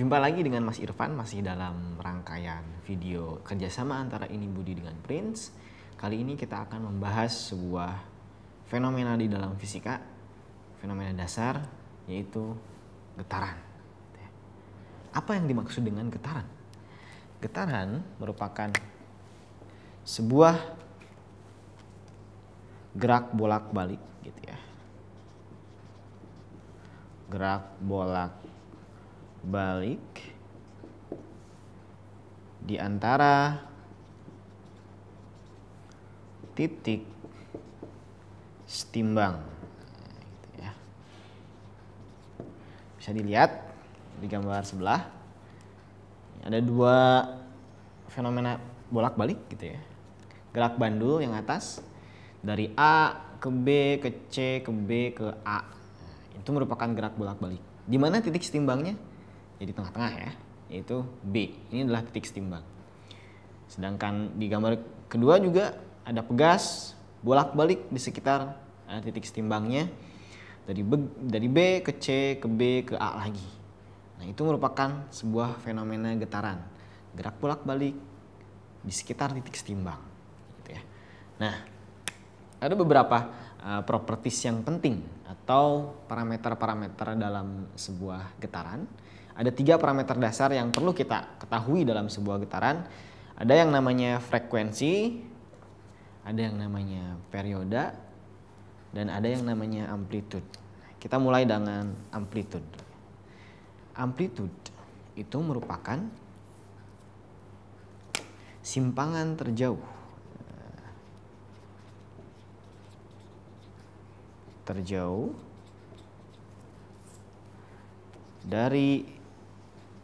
Jumpa lagi dengan Mas Irfan, masih dalam rangkaian video kerjasama antara Ini Budi dengan Prince. Kali ini kita akan membahas sebuah fenomena di dalam fisika, fenomena dasar, yaitu getaran. Apa yang dimaksud dengan getaran? Getaran merupakan sebuah gerak bolak-balik gitu ya. Gerak bolak-balik di antara titik setimbang. Gitu ya. Bisa dilihat di gambar sebelah. Ada dua fenomena bolak-balik gitu ya. Gerak bandul yang atas dari A ke B ke C ke B ke A. Itu merupakan gerak bolak-balik. Di mana titik setimbangnya? Ya di tengah-tengah ya, yaitu B. Ini adalah titik setimbang. Sedangkan di gambar kedua juga ada pegas bolak-balik di sekitar titik setimbangnya dari B ke C ke B ke A lagi. Nah, itu merupakan sebuah fenomena getaran, gerak bolak-balik di sekitar titik setimbang gitu ya. Nah, ada beberapa properties yang penting atau parameter-parameter dalam sebuah getaran. Ada 3 parameter dasar yang perlu kita ketahui dalam sebuah getaran. Ada yang namanya frekuensi, ada yang namanya perioda, dan ada yang namanya amplitude. Kita mulai dengan amplitude. Amplitude itu merupakan simpangan terjauh dari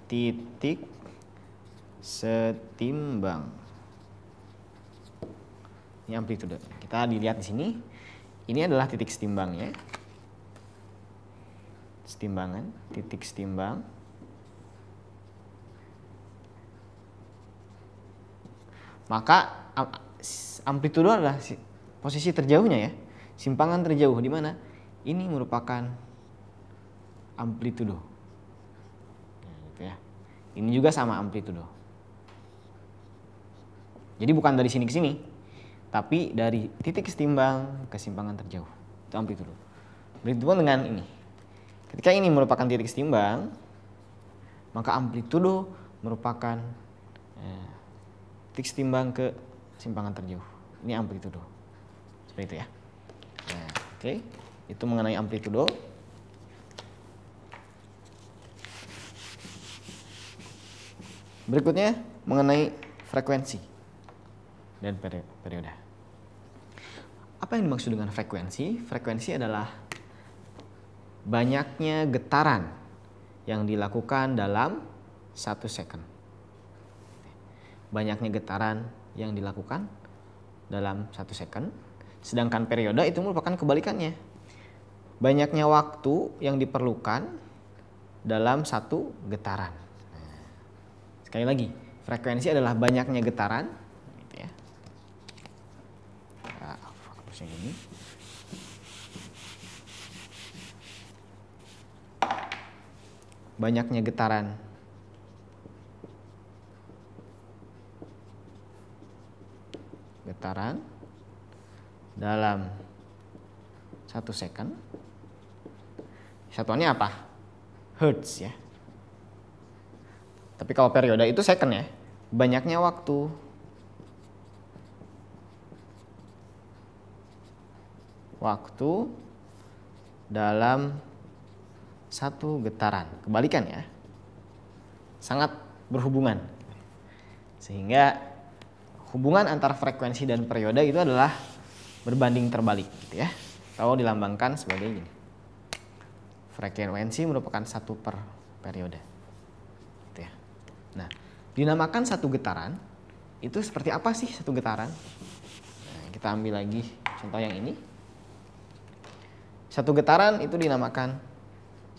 titik setimbang. Ini amplitude. Kita dilihat di sini. Ini adalah titik setimbangnya. Setimbangan, titik setimbang. Maka amplitudo adalah posisi terjauhnya ya. Simpangan terjauh di mana? Ini merupakan amplitudo. Nah, gitu ya. Ini juga sama amplitudo. Jadi bukan dari sini ke sini, tapi dari titik setimbang ke simpangan terjauh. Itu amplitudo. Begitu pun dengan ini. Ketika ini merupakan titik setimbang, maka amplitudo merupakan titik setimbang ke simpangan terjauh. Ini amplitudo. Seperti itu ya. Nah, oke. Itu mengenai amplitudo. Berikutnya mengenai frekuensi dan perioda. Apa yang dimaksud dengan frekuensi? Frekuensi adalah banyaknya getaran yang dilakukan dalam 1 second. Banyaknya getaran yang dilakukan dalam 1 second. Sedangkan perioda itu merupakan kebalikannya. Banyaknya waktu yang diperlukan dalam 1 getaran. Nah, sekali lagi, frekuensi adalah banyaknya getaran. Gitu ya. Nah, hapusnya gini. Banyaknya getaran dalam 1 second. Satuannya apa? Hertz ya. Tapi kalau perioda itu second ya. Banyaknya waktu dalam 1 getaran. Kebalikan ya. Sangat berhubungan. Sehingga hubungan antara frekuensi dan perioda itu adalah berbanding terbalik gitu ya. Kalau dilambangkan sebagai ini. Frekuensi merupakan 1 per periode. Gitu ya. Nah, dinamakan 1 getaran itu seperti apa sih 1 getaran? Nah, kita ambil lagi contoh yang ini. 1 getaran itu dinamakan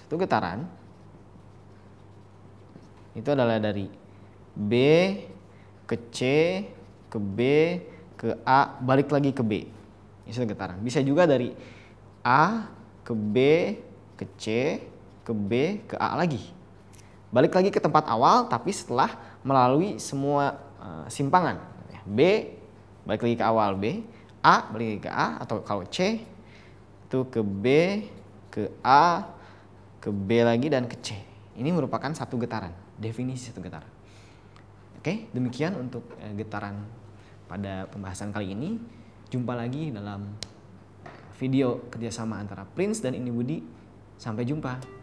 1 getaran itu adalah dari B ke C ke B ke A balik lagi ke B. Ini 1 getaran. Bisa juga dari A ke B ke C ke B ke A lagi. balik lagi ke tempat awal tapi setelah melalui semua simpangan. B balik lagi ke awal B, A balik lagi ke A, atau kalau C itu ke B, ke A, ke B lagi dan ke C. Ini merupakan satu getaran, definisi satu getaran. Oke, demikian untuk getaran pada pembahasan kali ini. Jumpa lagi dalam video kerjasama antara Prince dan Ini Budi. Sampai jumpa.